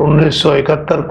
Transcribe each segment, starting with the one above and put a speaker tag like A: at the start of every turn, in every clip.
A: 1971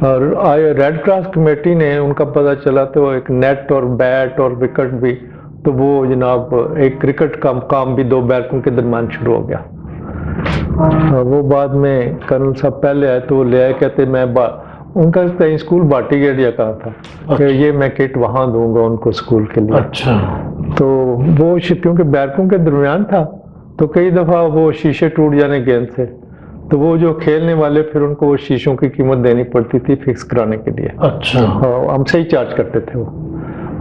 B: اور red cross committee نے ان کا پتہ چلا تو ایک نیٹ اور بیٹ اور وکٹ بھی، تو وہ جناب ایک کرکٹ کا کام بھی 2 بیرکوں کے درمیان شروع ہو گیا. اور وہ بعد میں کرنل صاحب پہلے آئے تو وہ لے آئے، کہتے میں ان کا اسکول باٹی گیڑیا کا تھا کہ یہ میں کٹ وہاں دوں گا ان کو اسکول کے لیے.
A: اچھا.
B: تو وہ کیونکہ بیرکوں کے درمیان تھا تو کئی دفعہ وہ شیشے ٹوٹ جانے گیند سے، تو وہ جو کھیلنے والے پھر ان کو وہ شیشوں کی قیمت دینی پڑتی تھی فکس کرانے کے لیے.
A: اچھا.
B: ہم سے ہی چارج کرتے تھے.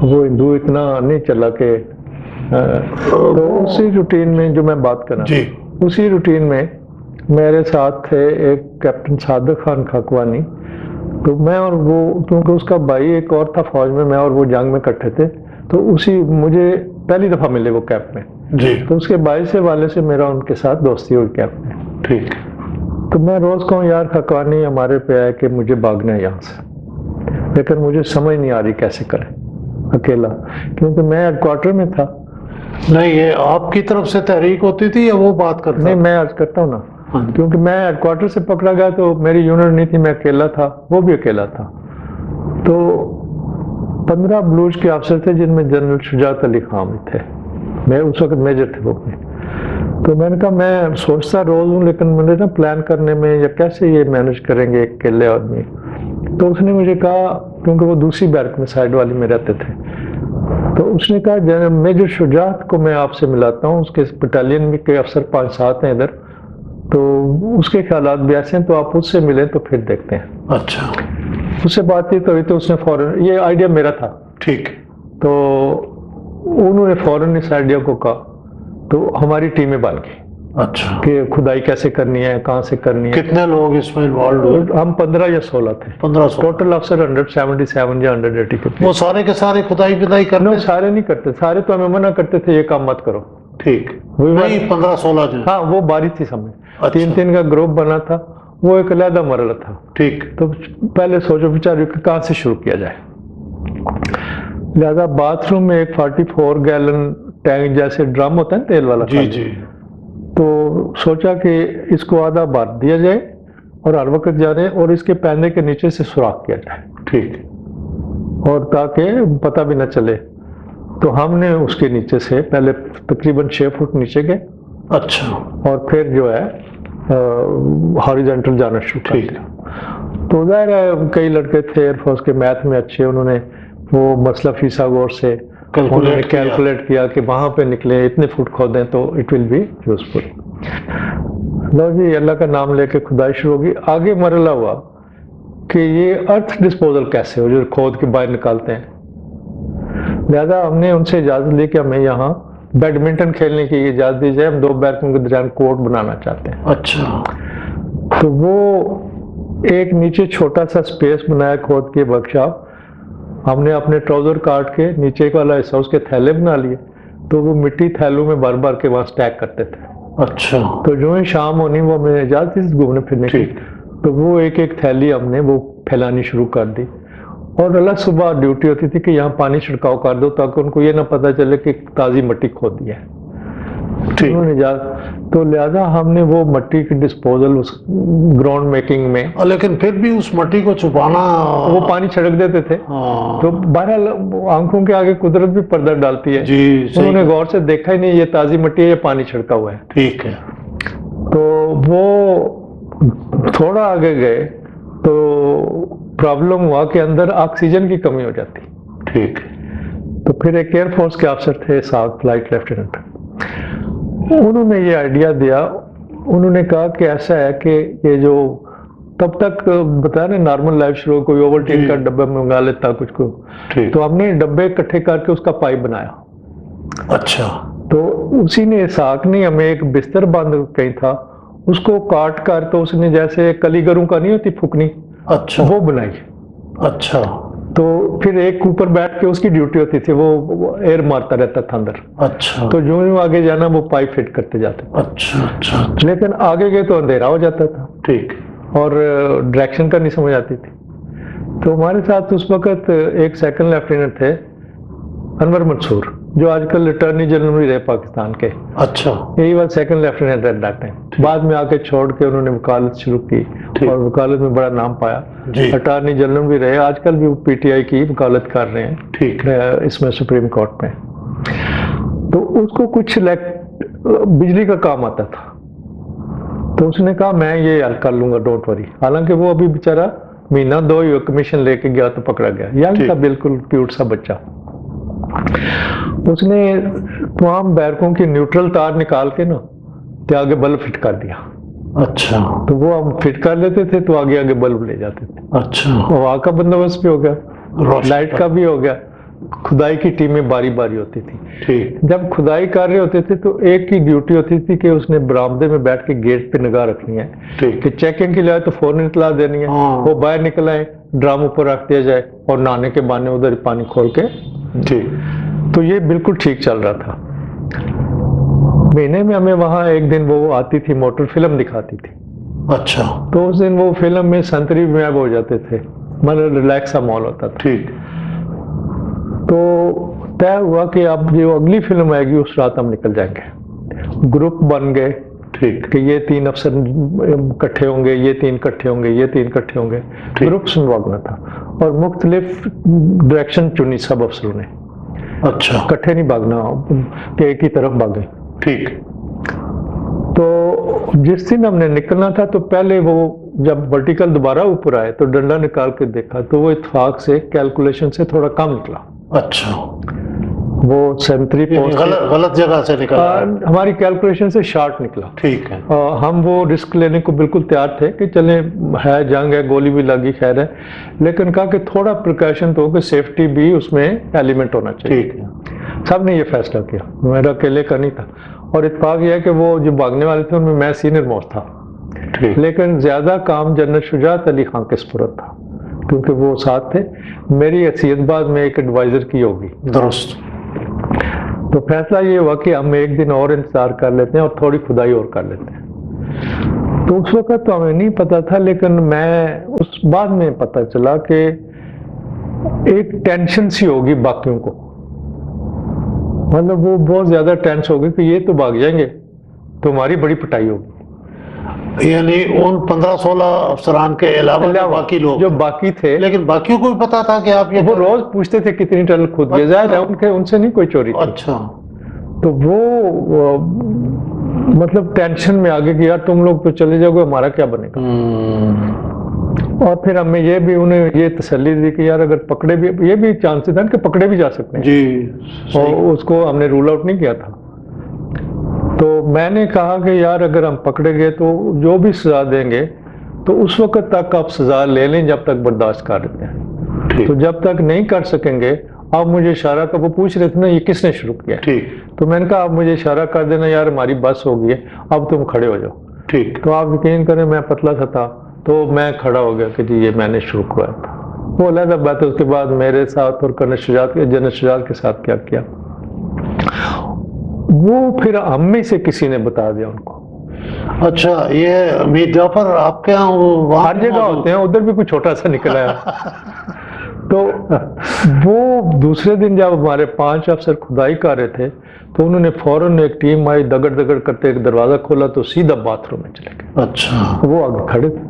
B: وہ ہندو اتنا نہیں چلا کہ تو اسی روٹین میں جو میں بات کر رہا
A: جی،
B: اسی روٹین میں میرے ساتھ تھے ایک کیپٹن صادق خان کھاکوانی. تو میں اور وہ، کیونکہ اس کا بھائی ایک اور تھا فوج میں اور وہ جنگ میں اکٹھے تھے، تو مجھے پہلی دفعہ ملے وہ کیمپ میں.
A: جی.
B: تو اس کے بھائی سے والے سے میرا ان کے ساتھ دوستی ہوئی کیمپ میں.
A: ٹھیک.
B: تو میں روز کہوں یار کھاکوانی ہمارے پہ آئے کہ مجھے بھاگنا ہے یہاں سے، لیکن مجھے سمجھ نہیں آ رہی کیسے کریں اکیلا، کیونکہ میں ہیڈ کوارٹر میں تھا.
A: نہیں، یہ آپ کی طرف سے تحریک ہوتی تھی یا وہ بات کرتا؟
B: نہیں، میں عرض کرتا ہوں نا،
A: ہاں.
B: کیونکہ میں ہیڈ کوارٹر سے پکڑا گیا تو میری یونٹ نہیں تھی، میں اکیلا تھا، وہ بھی اکیلا تھا. تو 15 بلوچ کے افسر تھے جن میں جنرل شجاعت علی خان بھی تھے، میں اس وقت میجر تھے وہ. تو میں نے کہا میں سوچتا روز ہوں، لیکن مجھے نا پلان کرنے میں یا کیسے یہ مینج کریں گے اکیلے آدمی. تو اس نے مجھے کہا، کیونکہ وہ دوسری بیرک میں سائڈ والی میں رہتے تھے، تو اس نے کہا جنرل میجر شجاعت کو میں آپ سے ملاتا ہوں، اس کے بٹالین میں کے افسر 5-7 ہیں ادھر، تو اس کے خیالات بھی ایسے ہیں، تو آپ اس سے ملیں تو پھر دیکھتے ہیں.
A: اچھا.
B: اس سے بات چیت ہوئی تو اس نے فوراً، یہ آئیڈیا میرا تھا.
A: ٹھیک.
B: تو انہوں نے فوراً اس آئیڈیا کو کہا تو ہماری ٹیمیں بن گئی.
A: اچھا.
B: کہ کھدائی کیسے کرنی ہے، کہاں سے کرنی ہے.
A: کتنے لوگ اس میں انوالوڈ ہوئے؟
B: ہم 15 یا 16 تھے.
A: 1500.
B: ٹوٹل افسر 177 یا 180 کے.
A: وہ سارے کے سارے کھدائی پدائی کرنے؟
B: سارے نہیں کرتے، سارے تو ہمیں منع کرتے تھے یہ کام مت کرو.
A: ٹھیک. نہیں، 15-16 جو.
B: ہاں وہ باری تھی سب میں.
A: اچھا.
B: 3 کا گروپ بنا تھا، وہ ایک علیحدہ مرحلہ تھا.
A: ٹھیک.
B: تو پہلے سوچو بیچارے کہ کہاں سے شروع کیا جائے. لہذا باتھ روم میں ایک 44 گیلن ٹینک جیسے ڈرم ہوتا ہے تیل والا.
A: جی جی.
B: تو سوچا کہ اس کو آدھا بھر دیا جائے اور ہر وقت جانے، اور اس کے پہنے کے نیچے سے سوراخ کیا جائے.
A: ٹھیک.
B: اور تاکہ پتہ بھی نہ چلے. تو ہم نے اس کے نیچے سے پہلے تقریباً 6 فٹ نیچے گئے.
A: اچھا. اور
B: پھر جو ہے ہاریزونٹل جانا شروع کر دیا. تو ظاہر ہے کئی لڑکے تھے ایئر فورس کے، میتھ میں اچھے، انہوں نے وہ مسئلہ فیثاغورس سے کیلکولیٹ کیا کہ وہاں پہ نکلیں اتنے فٹ کھودیں تو اٹ ول بی یوزفل. لو جی، اللہ کا نام لے کے کھدائی شروع ہوگی. آگے مرحلہ ہوا کہ یہ ارتھ ڈسپوزل کیسے ہو جو کھود کے باہر نکالتے ہیں. لہذا ہم نے ان سے اجازت لی کہ ہمیں یہاں بیڈمنٹن کھیلنے کی اجازت دی جائے، ہم 2 بیرکوں کے درمیان کورٹ بنانا چاہتے ہیں.
A: اچھا.
B: تو وہ ایک نیچے چھوٹا سا سپیس بنایا کھود کے ورک شاپ. ہم نے اپنے ٹراؤزر کاٹ کے نیچے والا حصہ اس کے تھیلے بنا لیے، تو وہ مٹی تھیلوں میں بھر کے وہاں سٹیک کرتے تھے.
A: اچھا. تو
B: جو ہی شام ہونی وہ ہمیں اجازت تھی گھومنے پھرنے کی، تو وہ ایک تھیلی ہم نے وہ پھیلانی شروع کر دی. اور اللہ صبح ڈیوٹی ہوتی تھی کہ یہاں پانی چھڑکاؤ کر دو تاکہ ان کو یہ نہ پتہ چلے کہ تازی مٹی کھود دی ہے. تو لہذا ہم نے وہ مٹی کی ڈسپوزل اس گراؤنڈ میکنگ میں،
A: لیکن پھر بھی اس مٹی کو چھپانا،
B: وہ پانی چھڑک دیتے تھے. تو بہرحال آنکھوں کے آگے قدرت بھی پردہ ڈالتی ہے. انہوں نے غور سے دیکھا ہی نہیں یہ تازی مٹی ہے، یہ پانی چھڑکا ہوا ہے.
A: ٹھیک ہے.
B: تو وہ تھوڑا آگے گئے تو پرابلم ہوا کہ اندر آکسیجن کی کمی ہو جاتی.
A: ٹھیک.
B: تو پھر ایک ایئر فورس کے افسر تھے ساؤتھ فلائٹ لیفٹیننٹ، انہوں نے یہ آئیڈیا دیا. انہوں نے کہا کہ ایسا ہے کہ یہ جو تب تک بتایا نا نارمل لائف شروع، کوئی اوولٹین کا ڈبہ منگا لیتا کچھ کو، تو ہم نے ڈبے اکٹھے کر کے اس کا پائپ بنایا.
A: اچھا.
B: تو اسی نے اسحاق نے ہمیں ایک بستر بند کہیں تھا اس کو کاٹ کر، تو اس نے جیسے کلی گروں کا نہیں ہوتی پھکنی،
A: اچھا،
B: وہ بنائی.
A: اچھا.
B: تو پھر ایک اوپر بیٹھ کے اس کی ڈیوٹی ہوتی تھی، وہ ایئر مارتا رہتا تھا اندر.
A: اچھا.
B: تو جو آگے جانا وہ پائپ فٹ کرتے جاتے.
A: اچھا اچھا.
B: لیکن آگے گئے تو اندھیرا ہو جاتا تھا.
A: ٹھیک.
B: اور ڈائریکشن کا نہیں سمجھ آتی تھی. تو ہمارے ساتھ اس وقت ایک سیکنڈ لیفٹیننٹ تھے انور منصور. جو آج کل اٹارنی جنرل بھی رہے پاکستان کے.
A: اچھا.
B: یہی was second lieutenant at that time. بعد میں آ کے چھوڑ کے انہوں نے وکالت شروع کی اور وکالت میں بڑا نام پایا. اٹارنی جنرل بھی رہے, آج کل بھی وہ پی ٹی آئی کی وکالت کر رہے ہیں
A: ٹھیک
B: اس میں سپریم کورٹ میں. تو اس کو کچھ بجلی کا کام آتا تھا, تو اس نے کہا میں یہ حل کر لوں گا, ڈونٹ وری. حالانکہ وہ ابھی بیچارہ مہینہ دو ہی کمیشن لے کے گیا تو پکڑا گیا. ینگ تھا بالکل کیوٹ سا بچہ. اس نے تمام بیرکوں کی نیوٹرل تار نکال کے نا تے آگے بلب فٹ کر دیا.
A: اچھا.
B: تو وہ ہم فٹ کر لیتے تھے تو آگے آگے بلب لے جاتے تھے.
A: اچھا.
B: ہوا کا بندوبست بھی ہو گیا, لائٹ کا بھی ہو گیا. کھدائی کی ٹیمیں باری باری ہوتی تھی. جب کھدائی کر رہے ہوتے تھے تو ایک کی ڈیوٹی ہوتی تھی کہ اس نے برآمدے میں بیٹھ کے گیٹ پہ نگاہ رکھنی ہے کہ چیکنگ کے لیے آئے تو فوراً اطلاع دینی ہے. وہ باہر نکل آئے, ڈرام اوپر رکھ دیا جائے اور نہانے کے بہانے ادھر پانی کھول کے. تو یہ بالکل ٹھیک چل رہا تھا. مہینے میں ہمیں وہاں ایک دن وہ آتی تھی موٹر فلم دکھاتی تھی.
A: اچھا.
B: تو اس دن وہ فلم میں سنتری میب ہو جاتے تھے, مطلب ریلیکس سا ماحول ہوتا تھا. تو طے ہوا کہ اب جو اگلی فلم آئے گی اس رات ہم نکل جائیں گے. گروپ بن گئے کہ یہ 3 افسر اکٹھے ہوں گے, یہ 3 اکٹھے ہوں گے, یہ 3 اکٹھے ہوں گے. گروپس میں بھاگنا تھا اور مختلف ڈائریکشن چنی سب افسروں نے.
A: اچھا.
B: اکٹھے نہیں بھاگنا کہ ایک ہی طرف بھاگے.
A: ٹھیک.
B: تو جس دن ہم نے نکلنا تھا تو پہلے وہ جب ورٹیکل دوبارہ اوپر آئے تو ڈنڈا نکال کے دیکھا تو وہ اتفاق سے کیلکولیشن سے تھوڑا کم نکلا.
A: اچھا.
B: وہ سینتری پوسٹ
A: غلط جگہ سے نکلا,
B: ہماری کیلکولیشن سے شارٹ نکلا.
A: ٹھیک ہے.
B: ہم وہ رسک لینے کو بالکل تیار تھے کہ چلیں ہے جنگ ہے, گولی بھی لگی خیر ہے, لیکن کہا کہ تھوڑا پریکاشن تو ہو کہ سیفٹی بھی اس میں ایلیمنٹ ہونا چاہیے.
A: ٹھیک ہے.
B: سب نے یہ فیصلہ کیا, میرا اکیلے کا نہیں تھا. اور اتفاق یہ ہے کہ وہ جو بھاگنے والے تھے ان میں سینئر موسٹ تھا, لیکن زیادہ کام جنرل شجاعت علی خان کے سپرد تھا کیونکہ وہ ساتھ تھے. میری حیثیت بعد میں ایک ایڈوائزر کی ہوگی.
A: درست.
B: تو فیصلہ یہ ہوا کہ ہم ایک دن اور انتظار کر لیتے ہیں اور تھوڑی کھدائی اور کر لیتے ہیں. تو اس وقت تو ہمیں نہیں پتا تھا, لیکن میں اس بعد میں پتا چلا کہ ایک ٹینشن سی ہوگی باقیوں کو, مطلب وہ بہت زیادہ ٹینس ہوگی کہ یہ تو بھاگ جائیں گے تو ہماری بڑی پٹائی ہوگی.
A: یعنی ان 15-16 افسران کے علاوہ باقی لوگ
B: جو باقی تھے,
A: لیکن باقیوں کو بھی پتا تھا کہ آپ یہ
B: وہ روز پوچھتے تھے کتنی ٹن کھود گئے. ظاہر ہے ان سے نہیں کوئی چوری تھی.
A: اچھا.
B: تو وہ مطلب ٹینشن میں آگے کہ یار تم لوگ تو چلے جاؤ گے, ہمارا کیا بنے گا. اور پھر ہمیں یہ بھی انہیں یہ تسلی دی کہ یار اگر پکڑے بھی, یہ بھی چانسز ہیں کہ پکڑے بھی جا سکتے ہیں.
A: جی.
B: اور اس کو ہم نے رول آؤٹ نہیں کیا تھا. تو میں نے کہا کہ یار اگر ہم پکڑے گئے تو جو بھی سزا دیں گے تو اس وقت تک آپ سزا لے لیں جب تک برداشت کر لیتے ہیں. تو جب تک نہیں کر سکیں گے, آپ مجھے اشارہ کا, وہ پوچھ رہے تھے نا یہ کس نے شروع کیا. تو میں نے کہا آپ مجھے اشارہ کر دینا یار ہماری بس ہو گئی ہے, اب تم کھڑے ہو جاؤ. تو آپ یقین کریں میں پتلا سا تھا تو میں کھڑا ہو گیا کہ جی یہ میں نے شروع کیا تھا. وہ علیحدہ بات ہے. اس کے بعد میرے ساتھ اور جنرل شجاعت کے ساتھ کیا کیا وہ پھر ہم میں سے کسی نے بتا دیا ان کو.
A: اچھا. یہ میر جعفر آپ کے یہاں
B: ہر جگہ ہوتے ہیں, ادھر بھی کوئی چھوٹا سا نکلا ہے. تو وہ دوسرے دن جب ہمارے 5 افسر کھدائی کر رہے تھے تو انہوں نے فوراً ایک ٹیم آئی, دگڑ دگڑ کرتے ایک دروازہ کھولا تو سیدھا باتھ روم میں چلے گئے.
A: اچھا.
B: وہ آگے کھڑے تھے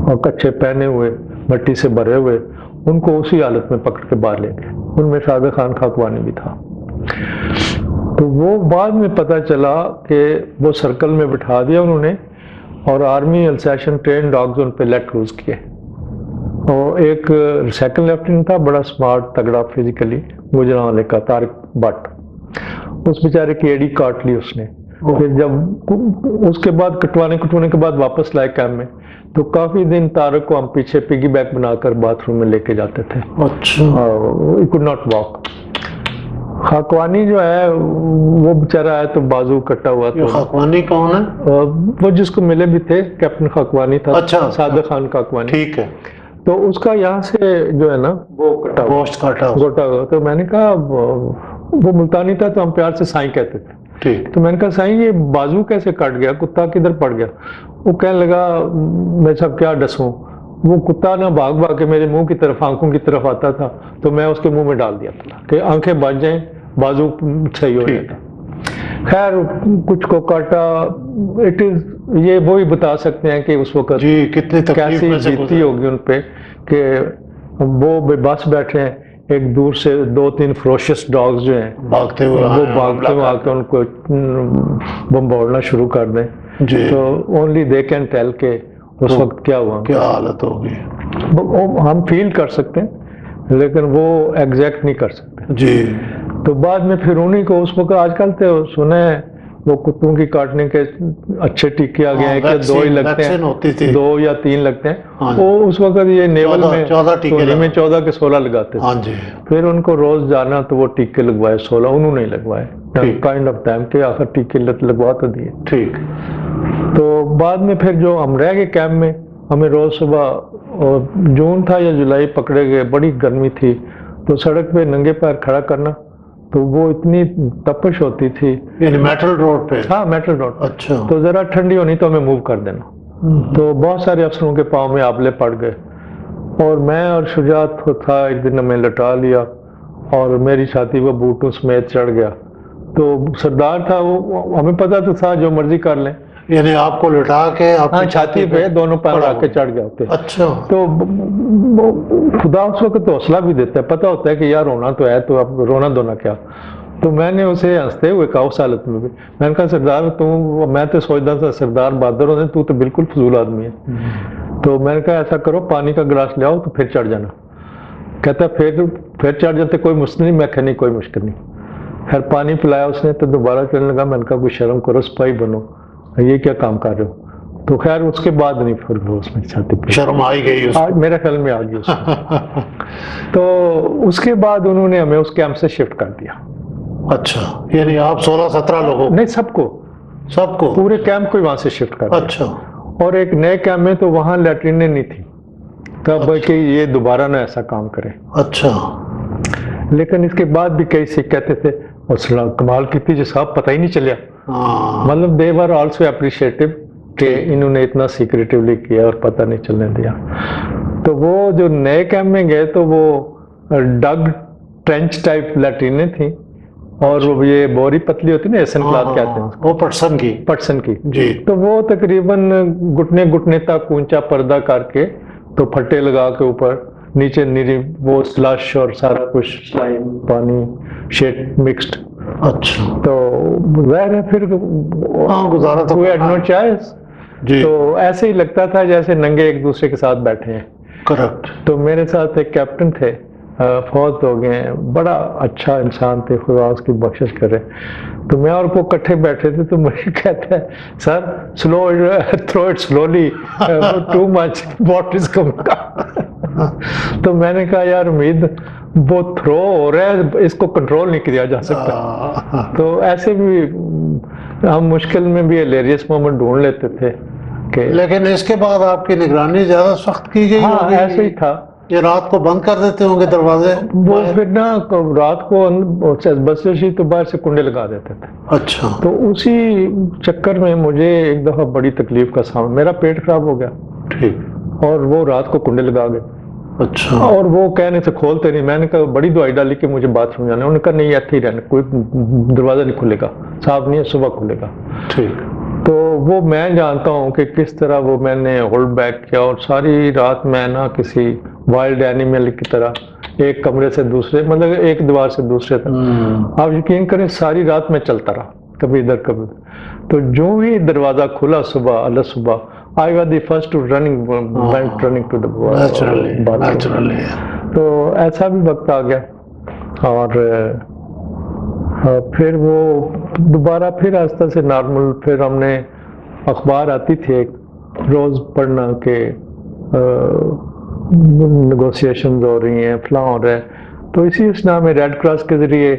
B: اور کچھے پہنے ہوئے, مٹی سے بھرے ہوئے, ان کو اسی حالت میں پکڑ کے باہر لے گئے. ان میں صادق خان خاکوانی بھی تھا. تو وہ بعد میں پتہ چلا کہ وہ سرکل میں بٹھا دیا انہوں نے اور آرمی السیشن ٹرین ڈاگز ان پہ لیٹ لوز کیے. اور ایک سیکنڈ لیفٹیننٹ تھا, بڑا سمارٹ تگڑا فزیکلی, گجرانوالے کا, طارق بٹ. اس بیچارے کی ایڑی کاٹ لی اس نے. پھر جب اس کے بعد کٹوانے کے بعد واپس لائے کیمپ میں تو کافی دن طارق کو ہم پیچھے پگی بیک بنا کر باتھ روم میں لے کے جاتے تھے.
A: اچھا.
B: He could not walk. Khakwani جو ہے وہ بیچارہ ہے تو بازو کٹا ہوا تھا.
A: خاکوانی کون ہے؟
B: وہ جس کو ملے بھی تھے, کیپٹن خاکوانی تھا.
A: اچھا.
B: صادق خان خاکوانی.
A: ٹھیک ہے.
B: تو اس کا یہاں سے جو ہے نا وہ کٹا
A: گوشت کاٹا
B: ہوا. تو میں نے کہا وہ ملتانی تھا تو ہم پیار سے سائیں کہتے تھے. تو میں نے کہا سائیں یہ بازو کیسے کٹ گیا, کتا کدھر پڑ گیا؟ وہ کہنے لگا میں سب کیا ڈسوں, وہ کتا نہ بھاگ کے میرے منہ کی طرف, آنکھوں کی طرف آتا تھا تو میں اس کے منہ میں ڈال دیا تھا کہ آنکھیں بچ جائیں بازو صحیح ہو
A: ٹھیک۔
B: جاتا۔ خیر کچھ کو کاٹا، اٹ از یہ وہی بتا سکتے ہیں کہ اس وقت
A: جی کتنی تکلیف
B: کیسی
A: میں سے
B: بیتی ہوگی ان پہ کہ وہ بے بس بیٹھے ہیں، ایک دور سے 2-3 فروشس ڈاگز جو ہیں
A: بھاگتے ہوئے
B: وہ
A: آئے،
B: بھاگتے ہوئے آ کے ان کو بمبوڑنا شروع کر دیں،
A: جی
B: تو اونلی دے کین ٹیل کہ اس
A: تو
B: وقت کیا ہوا۔
A: کیا حالت ہوگی۔
B: ہم فیل کر سکتے ہیں لیکن وہ ایگزیکٹ نہیں کر سکتے۔
A: جی
B: تو بعد میں پھر انہیں کو اس وقت آج کل تو سنے وہ کتوں کی کاٹنے کے اچھے ٹیکے آ گئے ہیں کہ 2 ہی لگتے
A: ویکسین ہوتی تھی۔
B: ہیں، 2 یا 3 لگتے ہیں۔
A: ہاں،
B: وہ اس وقت یہ نیول میں
A: 14 ٹیکے
B: سونی میں
A: لگا۔
B: 14 کے 16 لگاتے
A: ہاں
B: تھے۔
A: جی
B: پھر ان کو روز جانا تو وہ ٹیکے لگوائے 16، انہوں نے لگوائے
A: ٹھیک۔
B: کائنڈ آف ٹائم کہ آخر ٹیکے لگوا تو دیے۔
A: ٹھیک۔
B: تو بعد میں پھر جو ہم رہ گئے کیمپ میں، ہمیں روز صبح جون تھا یا جولائی پکڑے گئے، بڑی گرمی تھی، تو سڑک پہ ننگے پیر کھڑا کرنا تو وہ اتنی تپش ہوتی تھی۔
A: یعنی میٹل روڈ پہ؟
B: ہاں میٹل روڈ۔
A: اچھا۔
B: تو ذرا ٹھنڈی ہونی تو ہمیں موو کر دینا، تو بہت سارے افسروں کے پاؤں میں آبلے پڑ گئے، اور میں اور شجاعت تھا، ایک دن ہمیں لٹا لیا اور میری چھاتی وہ بوٹوں سمیت چڑھ گیا۔ تو سردار تھا، وہ ہمیں پتا تو تھا جو مرضی کر لیں،
A: یعنی آپ کو لٹا کے
B: ہاں چھاتی پہ دونوں پیر آ کے چڑھ گیا ہوتے۔
A: اچھا۔
B: تو خدا اس وقت تو حوصلہ بھی دیتا ہے، پتہ ہوتا ہے کہ یار رونا تو ہے، تو اب رونا دھونا کیا۔ تو میں نے اسے ہنستے ہوئے کہا اس حالت میں بھی، میں نے کہا سردار میں تو سوچتا تھا سردار بہادر ہوتے، تو تو بالکل فضول آدمی ہے۔ تو میں نے کہا ایسا کرو پانی کا گلاس لے آؤ تو پھر چڑھ جانا۔ کہتا پھر چڑھ جاتے، کوئی مشکل نہیں؟ میں کہا نہیں کوئی مشکل نہیں۔ پھر پانی پلایا اس نے تو دوبارہ چلنے لگا۔ میں نے کہا کوئی شرم کرو، سپاہی بنو، یہ کیا کام کر رہے ہو؟ تو خیر اس کے بعد نہیں پھر وہ اس میں چھاتی پہ
A: شرم آئی گئی اس
B: آج میرے خیال میں آ گئی اس میں۔ تو اس کے بعد انہوں نے ہمیں اس کیمپ سے شفٹ کر دیا۔
A: اچھا، یعنی آپ 16-17 لوگوں
B: نہیں سب کو،
A: سب کو؟
B: پورے کیمپ کو ہی وہاں سے شفٹ کر دیا۔
A: اچھا۔
B: اور ایک نئے کیمپ میں تو وہاں لیٹرینیں نہیں تھی، تب کہ یہ دوبارہ نہ ایسا کام کرے۔
A: اچھا۔
B: لیکن اس کے بعد بھی کئی سکھ کہتے تھے اور کمال کی تھی جو صاحب پتہ ہی نہیں چلیا،
A: ہاں
B: مطلب دے ور آلسو اپریشیٹو کہ انہوں نے اتنا سیکریٹیولی کیا اور پتہ نہیں چلنے دیا۔ تو وہ جو نئے کیمپ میں گئے تو وہ ڈگ ٹرینچ ٹائپ لیٹرینیں تھیں، اور وہ یہ بوری پتلی ہوتی نا، ایسن کلاتھ کہتے ہیں
A: وہ پٹسن کی؟
B: پٹسن کی
A: جی۔
B: تو وہ تقریباً گھٹنے تک اونچا پردہ کر کے، تو پھٹے لگا کے اوپر نیچے نیری وہ سلش اور سارا کچھ سلائم پانی شیٹ مکسڈ۔
A: اچھا۔
B: تو ظاہر ہے پھر
A: گزارا تو
B: we had no choice۔
A: جی
B: تو ایسے ہی لگتا تھا جیسے ننگے ایک دوسرے کے ساتھ بیٹھے ہیں۔
A: کریکٹ۔
B: تو میرے ساتھ ایک کیپٹن تھے، فوت ہو گئے ہیں، بڑا اچھا انسان تھے، خدا اس کی بخشش کرے۔ تو میں اور وہ کٹھے بیٹھے تھے، تو مجھے کہتا ہے sir slow throw it slowly, too much what is coming. تو میں نے کہا یار امید وہ تھرو ہو رہا ہے، اس کو کنٹرول نہیں کیا جا سکتا۔ تو ایسے بھی ہم مشکل میں بھی ہلیریس مومنٹ ڈھونڈ لیتے تھے کہ
A: لیکن اس کے بعد آپ کی نگرانی زیادہ سخت کی گئی
B: ہاں
A: ہوگی؟
B: ایسے ہی تھا۔
A: یہ رات کو بند کر دیتے ہوں گے دروازے؟
B: وہ پھر نا رات کو بسشی تو باہر سے کنڈے لگا دیتے تھے۔
A: اچھا۔
B: تو اسی چکر میں مجھے ایک دفعہ بڑی تکلیف کا سامنا، میرا پیٹ خراب ہو گیا
A: ٹھیک۔
B: اور وہ رات کو کنڈے لگا گئے،
A: اچھا۔
B: اور وہ کہنے سے کھولتے نہیں۔ میں نے کہا بڑی دوائی ڈالی کہ مجھے باتھ روم جانا ہے، انہوں نے کہا نہیں ایتھے ہی رہنا، کوئی دروازہ نہیں کھلے گا، صاف نہیں ہے، صبح کھلے گا۔
A: ٹھیک۔
B: تو وہ میں جانتا ہوں کہ کس طرح وہ میں نے ہولڈ بیک کیا، اور ساری رات میں نا کسی وائلڈ اینیمل کی طرح ایک کمرے سے دوسرے، مطلب ایک دیوار سے دوسرے تک، آپ یقین کریں ساری رات میں چلتا رہا، کبھی ادھر کبھی ادھر۔ تو جو ہی دروازہ کھلا صبح I was the first to running to the
A: naturally.
B: تو ایسا بھی وقت آ گیا، اور پھر وہ دوبارہ پھر آہستہ سے نارمل، پھر ہم نے اخبار آتی تھی ایک روز پڑھنا کہ نیگوسیشنز ہو رہی ہیں، فلاں ہو رہا ہے۔ تو اسی اسنا میں ریڈ کراس کے ذریعے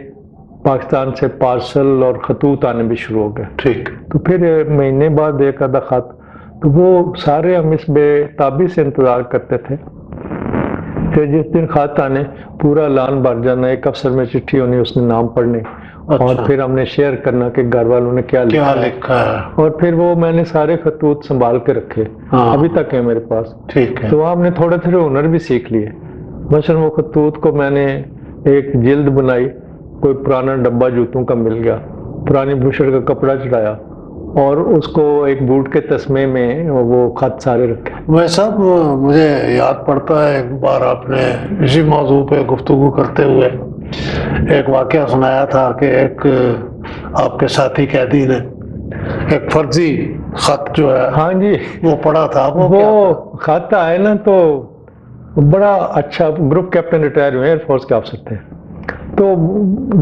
B: پاکستان سے پارسل اور خطوط آنے بھی شروع ہو گئے۔
A: ٹھیک۔
B: تو پھر مہینے بعد ایک آدھا خط، تو وہ سارے ہم اس بے تابی سے انتظار کرتے تھے کہ جس دن خط آنے پورا اعلان بھر جانا، ایک افسر میں چٹھی ہونی، اس نے نام پڑھنے، اور پھر ہم نے شیئر کرنا کہ گھر والوں نے کیا
A: لکھا ہے،
B: اور پھر وہ میں نے سارے خطوط سنبھال کے رکھے، ابھی تک ہے میرے پاس۔
A: ٹھیک ہے۔
B: تو ہم نے تھوڑے ہنر بھی سیکھ لیے۔ مثلاً وہ خطوط کو میں نے ایک جلد بنائی کوئی پرانا ڈبہ جوتوں کا مل گیا، پرانی بشر کا کپڑا چڑھایا اور اس کو ایک بوٹ کے تسمے میں وہ خط سارے رکھے۔
A: میں صاحب مجھے یاد پڑتا ہے ایک بار آپ نے اسی موضوع پہ گفتگو کرتے ہوئے ایک واقعہ سنایا تھا کہ ایک آپ کے ساتھی قیدی نے ایک فرضی خط جو ہے
B: ہاں جی،
A: وہ پڑھا تھا۔ وہ
B: خط آئے نا تو بڑا اچھا، گروپ کیپٹن ریٹائر ہوئے، ایئر فورس کے افسر تھے، تو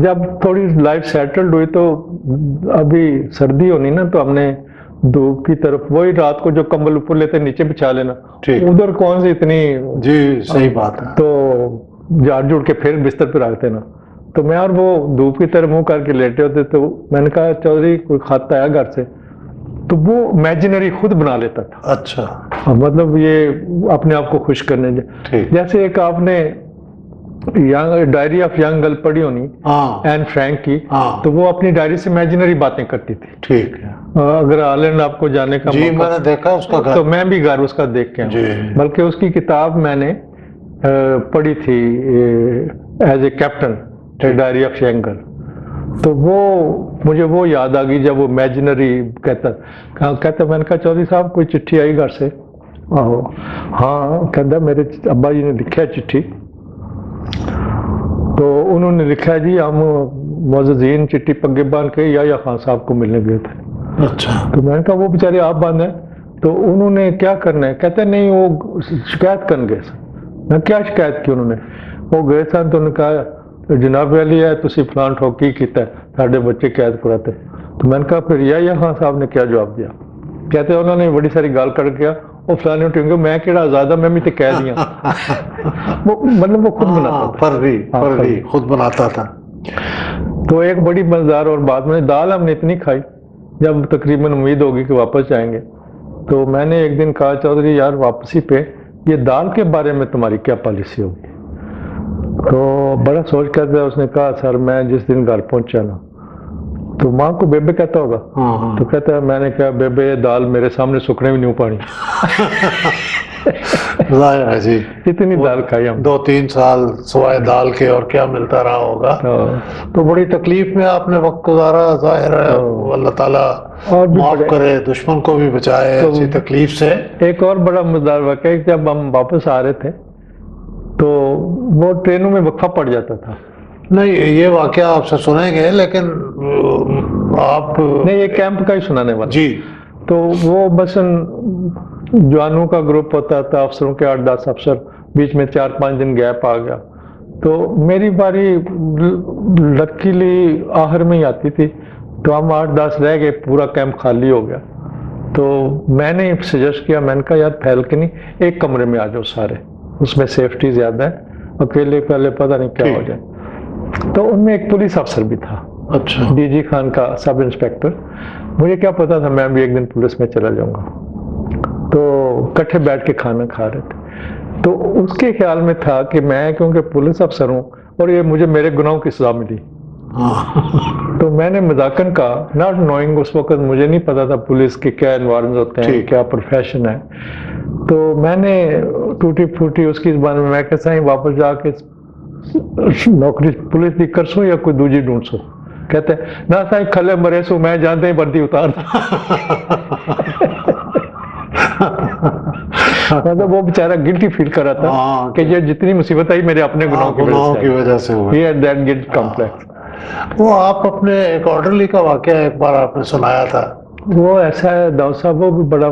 B: جب تھوڑی لائف سیٹلڈ ہوئی تو ابھی سردی ہونی نا، تو ہم نے دھوپ کی طرف، وہی رات کو جو کمبل اوپر لیتے نیچے بچھا لینا، ادھر کون سی اتنی،
A: جی صحیح بات ہے،
B: تو جاڑ جوڑ کے پھر بستر پہ رکھتے نا، تو میں اور وہ دھوپ کی طرف منہ کر کے لیٹے ہوتے، تو میں نے کہا چودھری کوئی خط آیا گھر سے، تو وہ امیجنری خود بنا لیتا تھا۔
A: اچھا،
B: مطلب یہ اپنے آپ کو خوش کرنے جیسے ایک آپ نے ڈائری آف ینگ گرل پڑھی ہونی، این فرینک کی، تو وہ اپنی ڈائری سے امیجنری باتیں کرتی تھی۔
A: ٹھیک ہے،
B: اگر آلینڈ آپ کو جانے کا
A: جی میں نے دیکھا اس کا گھر،
B: تو میں بھی گھر اس کا دیکھ کے بلکہ اس کی کتاب میں نے پڑھی تھی as a captain, diary of young girl, تو وہ مجھے وہ یاد آ گئی جب وہ امیجنری کہتا، میں نے کہا چودھری صاحب کوئی چٹھی آئی گھر سے؟ ہاں، کہتا میرے ابا جی نے لکھا چٹھی، تو انہوں نے لکھا جی ہم معززین چٹھی پگے باندھ کے یا خان صاحب کو ملنے گئے تھے۔
A: اچھا،
B: تو میں نے کہا وہ بیچارے آپ باندھ ہیں، تو انہوں نے کیا کرنا ہے؟ کہتے نہیں وہ شکایت کرن گئے سن۔ میں کیا شکایت کی؟ انہوں نے وہ گئے سن تو انہوں نے کہا جناب علی ہے تسی فلان ٹھوک کی کیتا ہے، ساڈے بچے قید کراتے۔ تو میں نے کہا پھر یا خان صاحب نے کیا جواب دیا؟ کہتے انہوں نے بڑی ساری گال کر کیا، وہ فلانے ٹھیک میں کہڑا آزاد میں بھی تو قید دیا، مطلب وہ خود بناتا تھا،
A: فرضی خود بناتا تھا۔
B: تو ایک بڑی مزیدار اور بات، میں دال ہم نے اتنی کھائی، جب تقریباً امید ہوگی کہ واپس جائیں گے، تو میں نے ایک دن کہا چودھری یار واپسی پہ یہ دال کے بارے میں تمہاری کیا پالیسی ہوگی؟ تو بڑا سوچ کر تھا، اس نے کہا سر میں جس دن گھر پہنچا نا تو ماں کو بیبے کہتا ہوگا، تو کہتا ہے میں نے کہا بیبے دال میرے سامنے سکنے بھی نہیں پانی،
A: ظاہر ہے جی،
B: اتنی دال کھائی ہم
A: 2-3 سال سوائے دال کے اور کیا ملتا رہا ہوگا، تو بڑی تکلیف میں آپ نے وقت گزارا، ظاہر ہے اللہ تعالیٰ معاف کرے، دشمن کو بھی بچائے ایسی تکلیف سے۔
B: ایک اور بڑا مزیدار واقعہ ہے، جب ہم واپس آ رہے تھے تو وہ ٹرینوں میں وقفہ پڑ جاتا تھا۔
A: نہیں یہ واقعہ آپ سے سنیں گے، لیکن آپ
B: نہیں یہ کیمپ کا ہی سنانے والا
A: جی،
B: تو وہ مثلاً جوانوں کا گروپ ہوتا تھا، افسروں کے 8-10 افسر، بیچ میں 4-5 دن گیپ آ گیا، تو میری باری لکیلی آخر میں ہی آتی تھی، تو ہم 8-10 رہ گئے، پورا کیمپ خالی ہو گیا، تو میں نے سجیسٹ کیا، میں نے کہا یار پھیل کے نہیں، ایک کمرے میں آ جاؤ سارے، اس میں سیفٹی زیادہ ہے، اکیلے پہلے پتہ نہیں کیا ہو جائے۔ تو ان میں ایک پولیس افسر بھی تھا،
A: اچھا،
B: ڈی جی خان کا سب انسپیکٹر، مجھے کیا پتا تھا میں بھی ایک دن پولیس میں چلا جاؤں گا، تو کٹھے بیٹھ کے کھانا کھا رہے تھے، تو اس کے خیال میں تھا کہ میں کیونکہ پولیس افسر ہوں اور یہ مجھے میرے گناہوں کی سزا ملی، تو میں نے مذاکن کہا، ناٹ نوئنگ، اس وقت مجھے نہیں پتا تھا پولیس کے کیا انوائرمنٹ ہوتے ہیں، کیا پروفیشن ہے، تو میں نے ٹوٹی پھوٹی اس کی زبان میں کہتا ہوں واپس جا کے نوکری پولیس دی کرسو یا کوئی دوجی ڈھونڈ سو، کہتے ہیں نہ سائیں کھلے مرے سو میں جانتے ہی بردی اتار دوں۔ مطلب وہ بیچارہ گلٹی فیل کر رہا تھا کہ یہ جتنی مصیبت آئی میرے اپنے گناہوں کی وجہ سے ہوئی، دیٹ گلٹ کمپلیکس۔
A: وہ آپ اپنے ایک آرڈرلی کا واقعہ ایک بار آپ نے سنایا تھا،
B: وہ ایسا ہے داؤد صاحب، وہ بھی بڑا،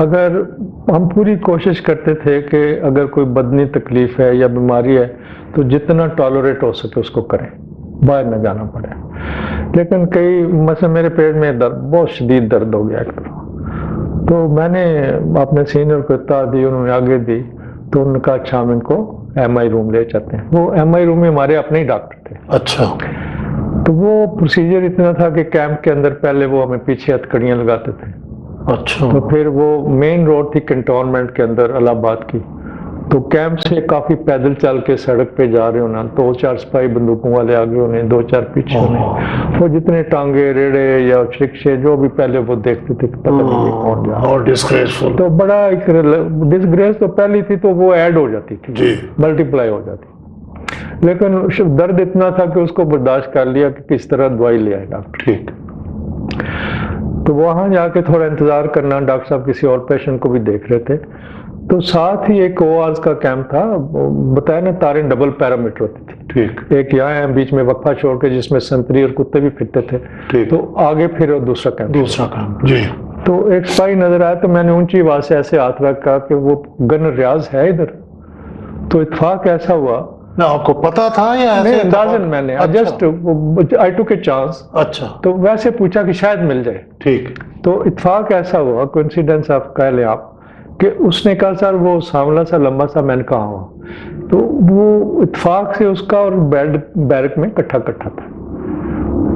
B: اگر ہم پوری کوشش کرتے تھے کہ اگر کوئی بدنی تکلیف ہے یا بیماری ہے تو جتنا ٹالوریٹ ہو سکے اس کو کریں، باہر نہ جانا پڑے، لیکن کئی مثلا میرے پیٹ میں درد، بہت شدید درد ہو گیا ایک طرح، تو میں نے اپنے سینئر کو اطلاع دی، انہوں نے آگے دی، تو انہوں نے کہا اچھا ہم ان کو ایم آئی روم لے چاہتے ہیں، وہ ایم آئی روم میں ہمارے اپنے ہی ڈاکٹر تھے۔
A: اچھا،
B: تو وہ پروسیجر اتنا تھا کہ کیمپ کے اندر پہلے وہ ہمیں پیچھے ہتھکڑیاں لگاتے تھے،
A: اچھا،
B: تو پھر وہ مین روڈ تھی کنٹونمنٹ کے اندر الہ آباد کی، تو کیمپ سے کافی پیدل چل کے سڑک پہ جا رہے ہونا، 2-4 سپاہی بندوقوں والے آگے ہونے، 2-4 پیچھے ہونے، وہ جتنے ٹانگے ریڑے یا شکشے جو بھی پہلے وہ دیکھتے تھے کہ پتہ نہیں یہ کون جا رہا ہے،
A: اور ڈسگریسفل،
B: تو بڑا ایک ڈسگریس تو پہلی تھی تو وہ ایڈ ہو جاتی تھی،
A: جی،
B: ملٹی پلائی ہو جاتی، لیکن درد اتنا تھا کہ اس کو برداشت کر لیا کہ کس طرح دوائی لے آئے ڈاکٹر.
A: ٹھیک.
B: تو وہاں جا کے تھوڑا انتظار کرنا، ڈاکٹر صاحب کسی اور پیشنٹ کو بھی دیکھ رہے تھے. تو ساتھ ہی ایک اوآز کا کیمپ تھا، بتایا نا تاریں ڈبل پیرامیٹر ہوتی تھی.
A: ٹھیک.
B: ایک یہاں ہے بیچ میں وقفہ چھوڑ کے جس میں سنتری اور کتے بھی پھرتے تھے.
A: ٹھیک.
B: تو آگے پھر دوسرا کیمپ.
A: دوسرا کام. جی.
B: تو ایک سپاہی نظر آیا تو میں نے اونچی آواز سے ایسے ہاتھ رکھا کہ وہ گنر ریاض ہے ادھر. تو اتفاق ایسا ہوا،
A: آپ کو پتا تھا یا
B: نہیں اندازن میں نے جسٹ آئی ٹوک اے چانس.
A: اچھا.
B: تو ویسے پوچھا کہ شاید مل جائے.
A: ٹھیک.
B: تو اتفاق ایسا ہوا، کوئنسیڈنس آپ کہہ لیں آپ، کہ اس نے کہا سر وہ سانولا سا لمبا سا. میں نے کہا ہوا. تو وہ اتفاق سے اس کا اور بیرک میں کٹھا تھا.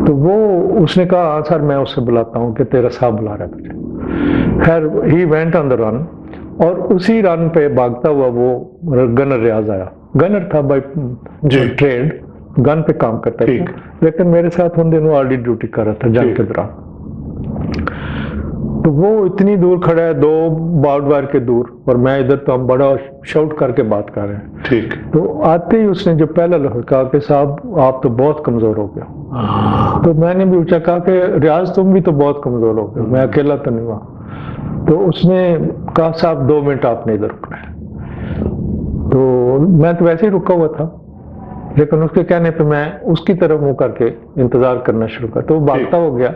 B: تو وہ اس نے کہا ہاں سر میں اسے بلاتا ہوں کہ تیرا صاحب بلا رہا ہے تجھے. خیر ہی وینٹ آن دا رن، اور اسی رن پہ بھاگتا ہوا وہ گنر ریاض آیا. گنر تھا بائی ٹریڈ، گن پہ کام کرتا تھا، لیکن میرے ساتھ ان دنوں آرڈی ڈیوٹی کر رہا تھا جنگ کے دوران. تو وہ اتنی دور کھڑا ہے، 2 بارڈ وائر کے دور، اور میں ادھر. تو ہم بڑا شاؤٹ کر کے بات کر رہے ہیں.
A: ٹھیک. تو
B: آتے ہی اس نے جو پہلا لفظ کہا کہ صاحب آپ تو بہت کمزور ہو گیا. تو میں نے بھی اونچا کہا کہ ریاض تم بھی تو بہت کمزور ہو گئے، میں اکیلا تو نہیں ہوا. تو اس نے کہا صاحب 2 منٹ آپ نے ادھر رکنا ہے. تو میں تو ویسے ہی رکا ہوا تھا، لیکن اس کے کہنے پہ میں اس کی طرف منہ کر کے انتظار کرنا شروع کر. تو وہ بھاگتا ہو گیا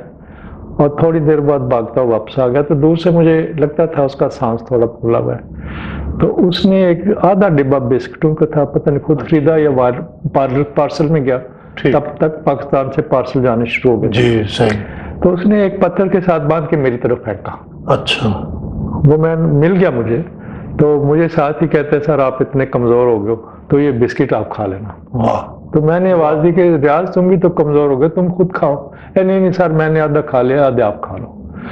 B: اور تھوڑی دیر بعد بھاگتا ہوا واپس آ گیا. تو دور سے مجھے لگتا تھا اس کا سانس تھوڑا پھولا ہوا ہے. تو اس نے ایک آدھا ڈبہ بسکٹوں کا تھا، پتہ نہیں خود خریدا یا پارسل میں گیا. تب تک پاکستان سے پارسل جانے شروع ہو گئے.
A: جی صحیح.
B: تو اس نے ایک پتھر کے ساتھ باندھ کے میری طرف پھینکا.
A: اچھا.
B: وہ میں مل گیا مجھے. تو مجھے ساتھ ہی کہتے ہیں سر آپ اتنے کمزور ہو گئے تو یہ بسکٹ آپ کھا لینا. تو میں نے آواز دی کہ ریاض تم بھی تو کمزور ہو گئے، تم خود کھاؤ. نہیں سر میں نے آدھا کھا لیا، آدھا آپ کھا لو.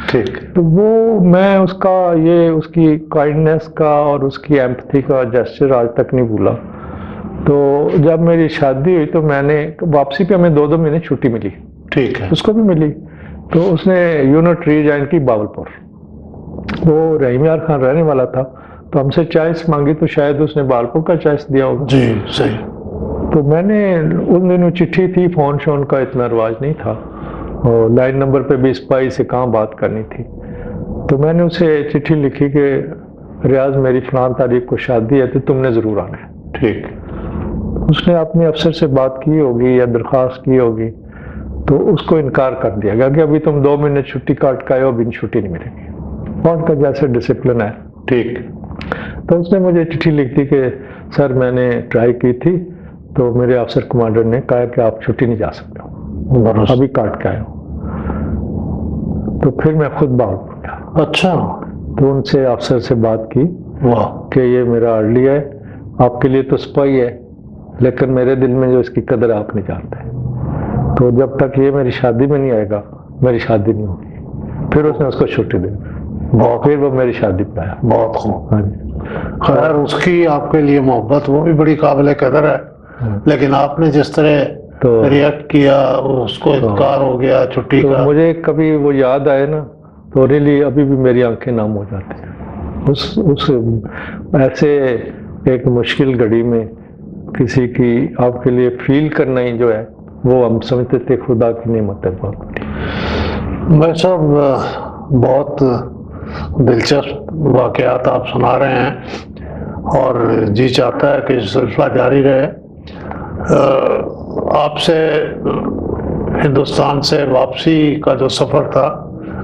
A: ٹھیک.
B: تو وہ میں اس کا یہ اس کی کائنڈنس کا اور اس کی ایمپتھی کا جسچر آج تک نہیں بھولا. تو جب میری شادی ہوئی تو میں نے واپسی پہ ہمیں 2 مہینے چھٹی ملی.
A: ٹھیک ہے.
B: اس کو بھی ملی. تو اس نے یونٹ ری جوائن کی باولپور. وہ رحیم یار خان رہنے والا تھا، تو ہم سے چوائس مانگی تو شاید اس نے باولپور کا چوائس دیا ہوگا.
A: جی صحیح.
B: تو میں نے ان دنوں چٹھی تھی، فون شون کا اتنا رواج نہیں تھا، اور لائن نمبر پہ بھی سپاہی سے کہاں بات کرنی تھی. تو میں نے اسے چٹھی لکھی کہ ریاض میری فلاں تاریخ کو شادی ہے تو تم نے ضرور آنا ہے.
A: ٹھیک.
B: اس نے اپنے افسر سے بات کی ہوگی یا درخواست کی ہوگی، تو اس کو انکار کر دیا گیا کہ ابھی تم 2 مہینے چھٹی کاٹ کے آئے ہو، ابھی چھٹی نہیں ملے گی. فون کا جیسے ڈسپلن ہے.
A: ٹھیک.
B: تو اس نے مجھے چٹھی لکھ دی کہ سر میں نے ٹرائی کی تھی تو میرے افسر کمانڈر نے کہا کہ آپ چھٹی نہیں جا سکتے ہو، ابھی کاٹ کے آئے ہو. تو پھر میں خود باولپور گیا.
A: اچھا.
B: تو ان سے افسر سے بات کی کہ یہ میرا ارلی ہے، آپ کے لیے تو سپاہی ہے، لیکن میرے دل میں جو اس کی قدر آپ نہیں جانتے. تو جب تک یہ میری شادی میں نہیں آئے گا میری شادی نہیں ہوگی. پھر اس نے اس کو چھٹی دی. پھر وہ میری شادی پہ آیا.
A: بہت خوب.
B: ہاں جی.
A: خیر اس کی آپ کے لیے محبت وہ بھی بڑی قابل قدر ہے، لیکن آپ نے جس طرح ریئیکٹ کیا اس کو انکار ہو گیا چھٹی کا.
B: مجھے کبھی وہ یاد آئے نا تو ریلی ابھی بھی میری آنکھیں نم ہو جاتی ہیں. اس ایسے ایک مشکل گھڑی میں کسی کی آپ کے لیے فیل کرنا ہی جو ہے وہ ہم سمجھتے تھے خدا کی نعمت ہے بہت بڑی.
A: میں صاحب بہت دلچسپ واقعات آپ سنا رہے ہیں اور جی چاہتا ہے کہ سلسلہ جاری رہے. آپ سے ہندوستان سے واپسی کا جو سفر تھا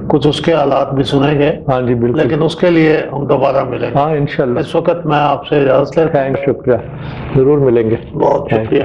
A: کچھ اس کے حالات بھی سنیں گے.
B: ہاں جی بالکل.
A: لیکن اس کے لیے ہم دوبارہ ملیں گے.
B: ہاں انشاءاللہ.
A: اس وقت میں آپ سے اجازت لیتا ہوں.
B: شکریہ. ضرور ملیں گے.
A: بہت شکریہ.